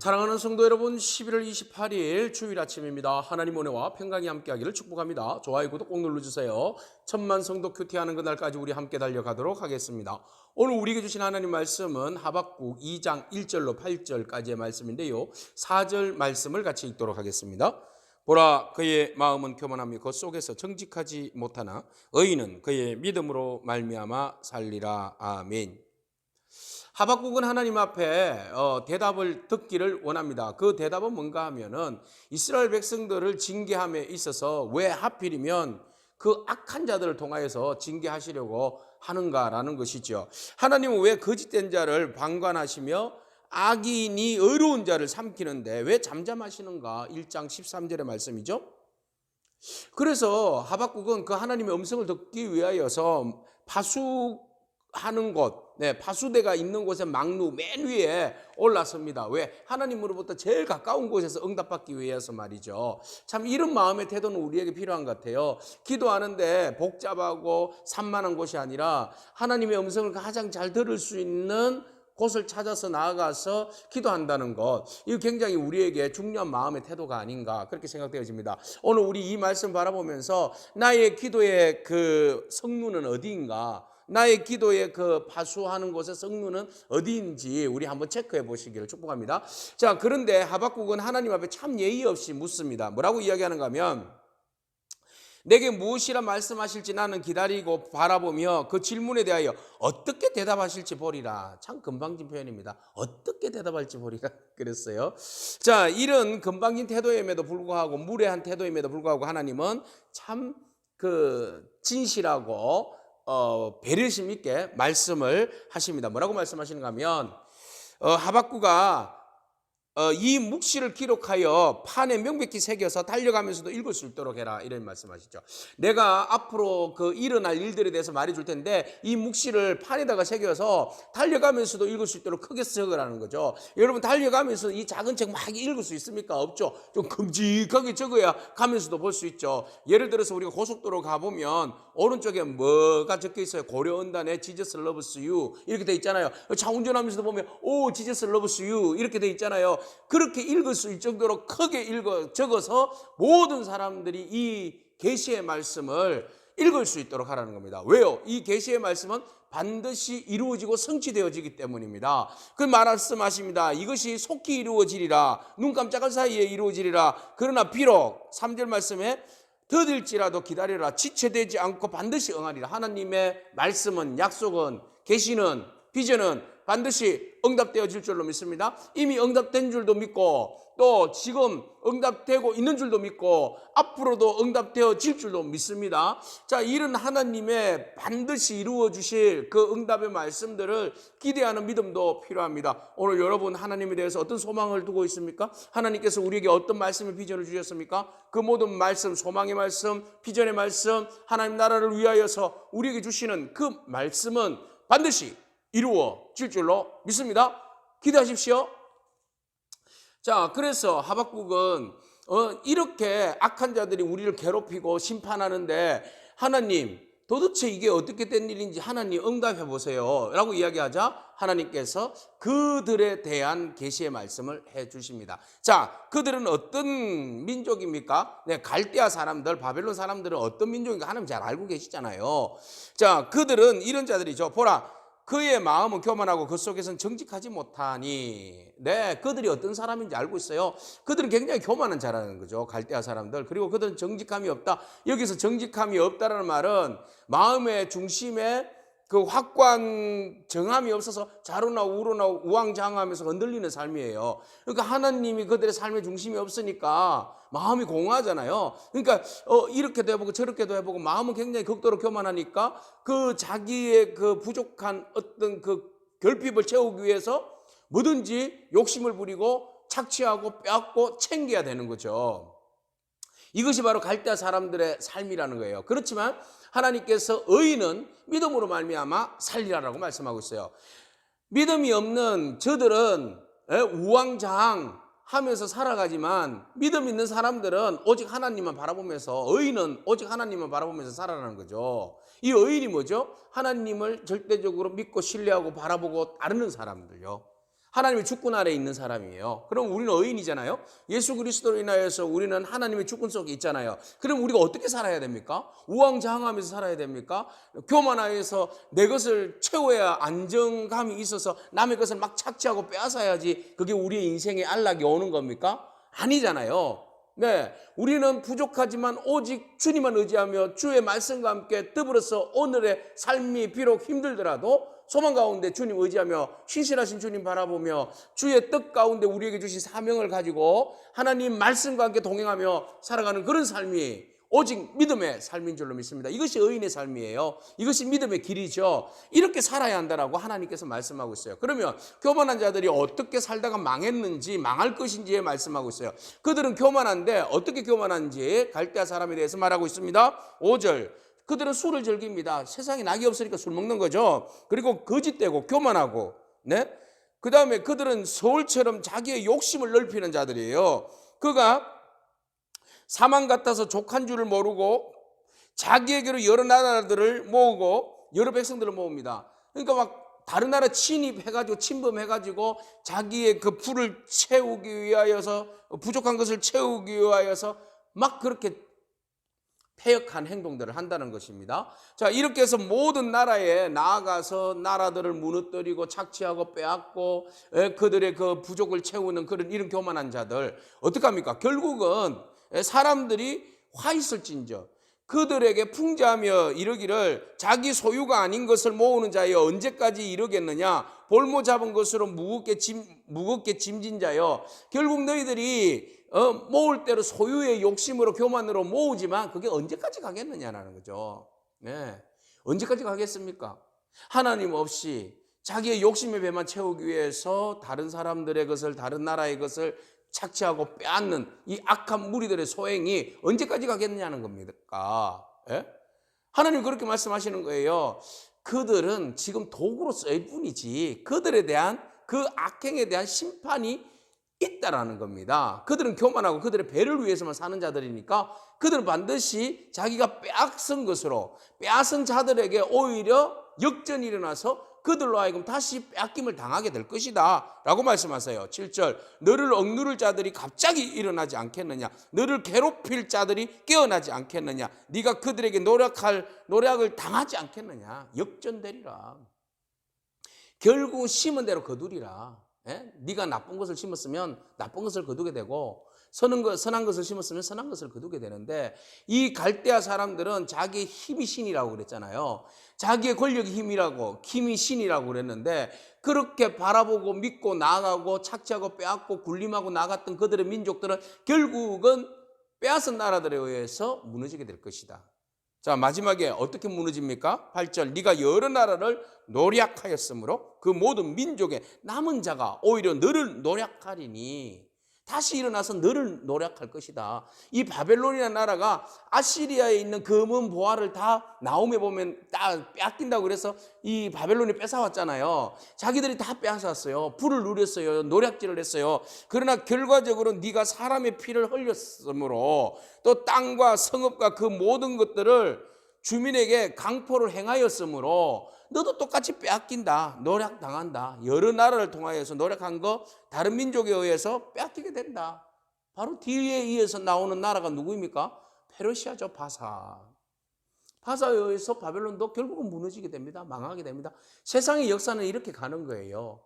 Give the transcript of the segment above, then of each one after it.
사랑하는 성도 여러분, 11월 28일 주일 아침입니다. 하나님 은혜와 평강이 함께하기를 축복합니다. 좋아요, 구독 꼭 눌러주세요. 천만 성도 큐티하는 그날까지 우리 함께 달려가도록 하겠습니다. 오늘 우리에게 주신 하나님 말씀은 하박국 2장 1절로 8절까지의 말씀인데요. 4절 말씀을 같이 읽도록 하겠습니다. 보라, 그의 마음은 교만하며 그 속에서 정직하지 못하나 의인은 그의 믿음으로 말미암아 살리라. 아멘. 하박국은 하나님 앞에 대답을 듣기를 원합니다. 그 대답은 뭔가 하면은 이스라엘 백성들을 징계함에 있어서 왜 하필이면 그 악한 자들을 통하여서 징계하시려고 하는가라는 것이죠. 하나님은 왜 거짓된 자를 방관하시며 악인이 의로운 자를 삼키는데 왜 잠잠하시는가? 1장 13절의 말씀이죠. 그래서 하박국은 그 하나님의 음성을 듣기 위하여서 파수하는 곳, 파수대가 있는 곳에 망루 맨 위에 올라섭니다. 왜? 하나님으로부터 제일 가까운 곳에서 응답받기 위해서 말이죠. 참 이런 마음의 태도는 우리에게 필요한 것 같아요. 기도하는데 복잡하고 산만한 곳이 아니라 하나님의 음성을 가장 잘 들을 수 있는 곳을 찾아서 나아가서 기도한다는 것, 이거 굉장히 우리에게 중요한 마음의 태도가 아닌가 그렇게 생각되어집니다. 오늘 우리 이 말씀 바라보면서 나의 기도의 그 성루는 어디인가, 나의 기도의 그 파수하는 곳의 성루는 어디인지 우리 한번 체크해 보시기를 축복합니다. 자, 그런데 하박국은 하나님 앞에 참 예의 없이 묻습니다. 뭐라고 이야기하는가 하면, 내게 무엇이라 말씀하실지 나는 기다리고 바라보며 그 질문에 대하여 어떻게 대답하실지 보리라. 참 건방진 표현입니다. 어떻게 대답할지 보리라 그랬어요. 자, 이런 건방진 태도임에도 불구하고, 무례한 태도임에도 불구하고 하나님은 참 진실하고 배려심 있게 말씀을 하십니다. 뭐라고 말씀하시는가 하면, 하박국아, 이 묵시를 기록하여 판에 명백히 새겨서 달려가면서도 읽을 수 있도록 해라, 이런 말씀하시죠. 내가 앞으로 일어날 일들에 대해서 말해줄 텐데 이 묵시를 판에다가 새겨서 달려가면서도 읽을 수 있도록 크게 적으라는 거죠. 여러분, 달려가면서 이 작은 책 막 읽을 수 있습니까? 없죠. 좀 큼직하게 적어야 가면서도 볼 수 있죠. 예를 들어서 우리가 고속도로 가보면 오른쪽에 뭐가 적혀 있어요? 고려은단에 Jesus loves you 이렇게 돼 있잖아요. 차 운전하면서도 보면 오 Jesus loves you 이렇게 돼 있잖아요. 그렇게 읽을 수 있을 정도로 크게 적어서 모든 사람들이 이 계시의 말씀을 읽을 수 있도록 하라는 겁니다. 왜요? 이 계시의 말씀은 반드시 이루어지고 성취되어지기 때문입니다. 그 말씀하십니다. 이것이 속히 이루어지리라. 눈 깜짝할 사이에 이루어지리라. 그러나 비록 3절 말씀에 더딜지라도 기다리라. 지체되지 않고 반드시 응하리라. 하나님의 말씀은, 약속은, 계시는, 비전은 반드시 응답되어질 줄로 믿습니다. 이미 응답된 줄도 믿고, 또 지금 응답되고 있는 줄도 믿고, 앞으로도 응답되어질 줄도 믿습니다. 자, 이런 하나님의 반드시 이루어 주실 그 응답의 말씀들을 기대하는 믿음도 필요합니다. 오늘 여러분, 하나님에 대해서 어떤 소망을 두고 있습니까? 하나님께서 우리에게 어떤 말씀의 비전을 주셨습니까? 그 모든 말씀, 소망의 말씀, 비전의 말씀, 하나님 나라를 위하여서 우리에게 주시는 그 말씀은 반드시 이루어질 줄로 믿습니다. 기대하십시오. 자, 그래서 하박국은 이렇게 악한 자들이 우리를 괴롭히고 심판하는데, 하나님 도대체 이게 어떻게 된 일인지 하나님 응답해 보세요 라고 이야기하자 하나님께서 그들에 대한 계시의 말씀을 해 주십니다. 자, 그들은 어떤 민족입니까? 갈대아 사람들, 바벨론 사람들은 어떤 민족인가 하나님 잘 알고 계시잖아요. 자, 그들은 이런 자들이죠. 보라, 그의 마음은 교만하고 그 속에서는 정직하지 못하니. 그들이 어떤 사람인지 알고 있어요. 그들은 굉장히 교만한 자라는 거죠. 갈대아 사람들. 그리고 그들은 정직함이 없다. 여기서 정직함이 없다라는 말은 마음의 중심에 그 확고한 정함이 없어서 좌로나 우로나 우왕좌왕하면서 흔들리는 삶이에요. 그러니까 하나님이 그들의 삶의 중심이 없으니까 마음이 공허하잖아요. 그러니까 이렇게도 해보고 저렇게도 해보고 마음은 굉장히 극도로 교만하니까 그 자기의 그 부족한 어떤 그 결핍을 채우기 위해서 뭐든지 욕심을 부리고 착취하고 빼앗고 챙겨야 되는 거죠. 이것이 바로 갈대아 사람들의 삶이라는 거예요. 그렇지만 하나님께서 의인은 믿음으로 말미암아 살리라라고 말씀하고 있어요. 믿음이 없는 저들은 우왕좌왕 하면서 살아가지만, 믿음 있는 사람들은 오직 하나님만 바라보면서, 의인은 오직 하나님만 바라보면서 살아가는 거죠. 이 의인이 뭐죠? 하나님을 절대적으로 믿고 신뢰하고 바라보고 따르는 사람들요. 하나님의 주권 아래에 있는 사람이에요. 그럼 우리는 의인이잖아요. 예수 그리스도로 인하여서 우리는 하나님의 주권 속에 있잖아요. 그럼 우리가 어떻게 살아야 됩니까? 우왕좌왕하면서 살아야 됩니까? 교만하여서 내 것을 채워야 안정감이 있어서 남의 것을 막 착취하고 빼앗아야지 그게 우리의 인생의 안락이 오는 겁니까? 아니잖아요. 네, 우리는 부족하지만 오직 주님만 의지하며 주의 말씀과 함께 더불어서 오늘의 삶이 비록 힘들더라도 소망 가운데 주님 의지하며 신실하신 주님 바라보며 주의 뜻 가운데 우리에게 주신 사명을 가지고 하나님 말씀과 함께 동행하며 살아가는 그런 삶이 오직 믿음의 삶인 줄로 믿습니다. 이것이 의인의 삶이에요. 이것이 믿음의 길이죠. 이렇게 살아야 한다라고 하나님께서 말씀하고 있어요. 그러면 교만한 자들이 어떻게 살다가 망했는지 망할 것인지에 말씀하고 있어요. 그들은 교만한데 어떻게 교만한지 갈대아 사람에 대해서 말하고 있습니다. 5절 그들은 술을 즐깁니다. 세상에 낙이 없으니까 술 먹는 거죠. 그리고 거짓되고 교만하고 네? 그 다음에 그들은 서울처럼 자기의 욕심을 넓히는 자들이에요. 그가 사망 같아서 족한 줄을 모르고 자기에게로 여러 나라들을 모으고 여러 백성들을 모읍니다. 그러니까 막 다른 나라 침입해가지고 침범해가지고 자기의 그 불을 채우기 위하여서 부족한 것을 채우기 위하여서 막 그렇게 패역한 행동들을 한다는 것입니다. 자, 이렇게 해서 모든 나라에 나아가서 나라들을 무너뜨리고 착취하고 빼앗고 그들의 그 부족을 채우는 그런 이런 교만한 자들 어떻게 합니까? 결국은 사람들이 화 있을진저 그들에게 풍자하며 이르기를 자기 소유가 아닌 것을 모으는 자여 언제까지 이르겠느냐 볼모 잡은 것으로 무겁게 짐진 자여 결국 너희들이 모을 대로 소유의 욕심으로 교만으로 모으지만 그게 언제까지 가겠느냐라는 거죠. 네. 언제까지 가겠습니까? 하나님 없이 자기의 욕심의 배만 채우기 위해서 다른 사람들의 것을 다른 나라의 것을 착취하고 빼앗는 이 악한 무리들의 소행이 언제까지 가겠느냐는 겁니까? 예? 하나님 그렇게 말씀하시는 거예요. 그들은 지금 도구로 쓰일 뿐이지 그들에 대한 그 악행에 대한 심판이 있다라는 겁니다. 그들은 교만하고 그들의 배를 위해서만 사는 자들이니까 그들은 반드시 자기가 빼앗은 것으로 빼앗은 자들에게 오히려 역전이 일어나서 그들로 하여금 다시 빼앗김을 당하게 될 것이다 라고 말씀하세요. 7절 너를 억누를 자들이 갑자기 일어나지 않겠느냐 너를 괴롭힐 자들이 깨어나지 않겠느냐 네가 그들에게 노력을 당하지 않겠느냐 역전되리라. 결국 심은 대로 거두리라. 예? 네가 나쁜 것을 심었으면 나쁜 것을 거두게 되고 선한 것을 심었으면 선한 것을 거두게 되는데 이 갈대아 사람들은 자기의 힘이 신이라고 그랬잖아요. 자기의 권력이 힘이라고 힘이 신이라고 그랬는데 그렇게 바라보고 믿고 나아가고 착취하고 빼앗고 군림하고 나갔던 그들의 민족들은 결국은 빼앗은 나라들에 의해서 무너지게 될 것이다. 자, 마지막에 어떻게 무너집니까? 8절 네가 여러 나라를 노략하였으므로 그 모든 민족의 남은 자가 오히려 너를 노략하리니 다시 일어나서 너를 노략할 것이다. 이 바벨론이라는 나라가 아시리아에 있는 금은 보화를 다 나홈에 보면 다 빼앗긴다고 그래서 이 바벨론이 뺏어왔잖아요. 자기들이 다 빼앗았어요. 불을 누렸어요. 노략질을 했어요. 그러나 결과적으로 네가 사람의 피를 흘렸으므로 또 땅과 성읍과 그 모든 것들을 주민에게 강포를 행하였으므로 너도 똑같이 빼앗긴다. 노략당한다. 여러 나라를 통하여서 노력한 거 다른 민족에 의해서 빼앗기게 된다. 바로 뒤에 이어서 나오는 나라가 누구입니까? 페르시아죠. 바사에 의해서 바벨론도 결국은 무너지게 됩니다. 망하게 됩니다. 세상의 역사는 이렇게 가는 거예요.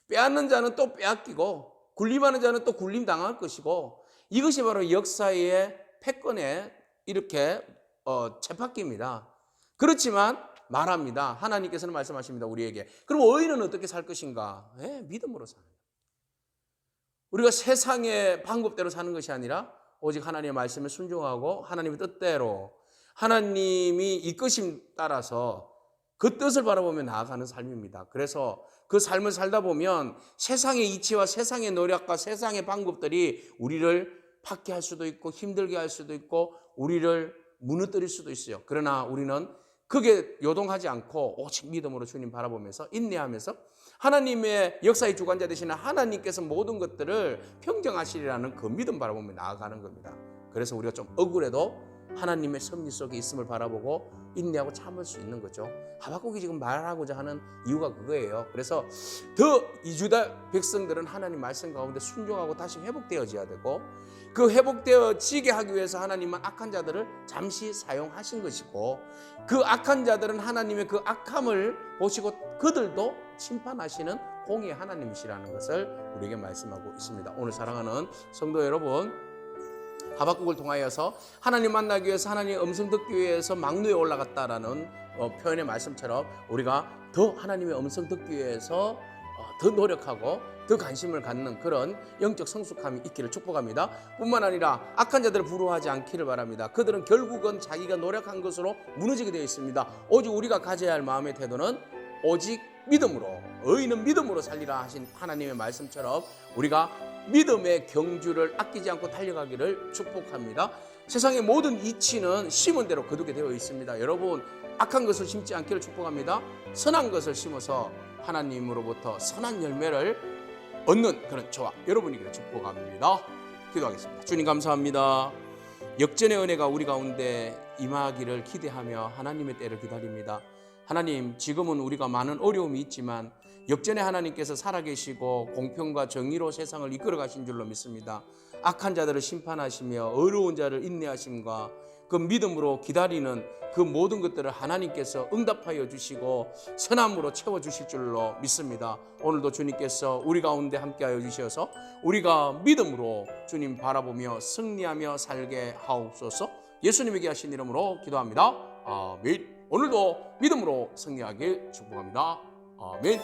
빼앗는 자는 또 빼앗기고 굴림하는 자는 또 굴림당할 것이고 이것이 바로 역사의 패권의 이렇게 쳇바퀴입니다. 그렇지만 말합니다. 하나님께서는 말씀하십니다. 우리에게. 그럼 의인은 어떻게 살 것인가? 믿음으로 사는 거예요. 우리가 세상의 방법대로 사는 것이 아니라 오직 하나님의 말씀에 순종하고 하나님의 뜻대로 하나님이 이끄심 따라서 그 뜻을 바라보며 나아가는 삶입니다. 그래서 그 삶을 살다 보면 세상의 이치와 세상의 노력과 세상의 방법들이 우리를 파괴할 수도 있고 힘들게 할 수도 있고 우리를 무너뜨릴 수도 있어요. 그러나 우리는 그게 요동하지 않고 오직 믿음으로 주님 바라보면서 인내하면서 하나님의 역사의 주관자 되시는 하나님께서 모든 것들을 평정하시리라는 그 믿음 바라보며 나아가는 겁니다. 그래서 우리가 좀 억울해도 하나님의 섭리 속에 있음을 바라보고 인내하고 참을 수 있는 거죠. 하박국이 지금 말하고자 하는 이유가 그거예요. 그래서 더 이주다 백성들은 하나님 말씀 가운데 순종하고 다시 회복되어져야 되고, 그 회복되어지게 하기 위해서 하나님은 악한 자들을 잠시 사용하신 것이고, 그 악한 자들은 하나님의 그 악함을 보시고 그들도 심판하시는 공의의 하나님이시라는 것을 우리에게 말씀하고 있습니다. 오늘 사랑하는 성도 여러분, 하박국을 통하여서 하나님 만나기 위해서 하나님의 음성 듣기 위해서 망루에 올라갔다라는 표현의 말씀처럼 우리가 더 하나님의 음성 듣기 위해서 더 노력하고 더 관심을 갖는 그런 영적 성숙함이 있기를 축복합니다. 뿐만 아니라 악한 자들을 부러워하지 않기를 바랍니다. 그들은 결국은 자기가 노력한 것으로 무너지게 되어 있습니다. 오직 우리가 가져야 할 마음의 태도는 오직 믿음으로, 의인은 믿음으로 살리라 하신 하나님의 말씀처럼 우리가 믿음의 경주를 아끼지 않고 달려가기를 축복합니다. 세상의 모든 이치는 심은 대로 거두게 되어 있습니다. 여러분, 악한 것을 심지 않기를 축복합니다. 선한 것을 심어서 하나님으로부터 선한 열매를 얻는 그런 저와 여러분이기를 축복합니다. 기도하겠습니다. 주님 감사합니다. 역전의 은혜가 우리 가운데 임하기를 기대하며 하나님의 때를 기다립니다. 하나님, 지금은 우리가 많은 어려움이 있지만 역전의 하나님께서 살아계시고 공평과 정의로 세상을 이끌어 가신 줄로 믿습니다. 악한 자들을 심판하시며 어려운 자를 인내하심과 그 믿음으로 기다리는 그 모든 것들을 하나님께서 응답하여 주시고 선함으로 채워주실 줄로 믿습니다. 오늘도 주님께서 우리 가운데 함께하여 주셔서 우리가 믿음으로 주님 바라보며 승리하며 살게 하옵소서. 예수님에게 하신 이름으로 기도합니다. 아멘. 오늘도 믿음으로 승리하길 축복합니다. 아멘.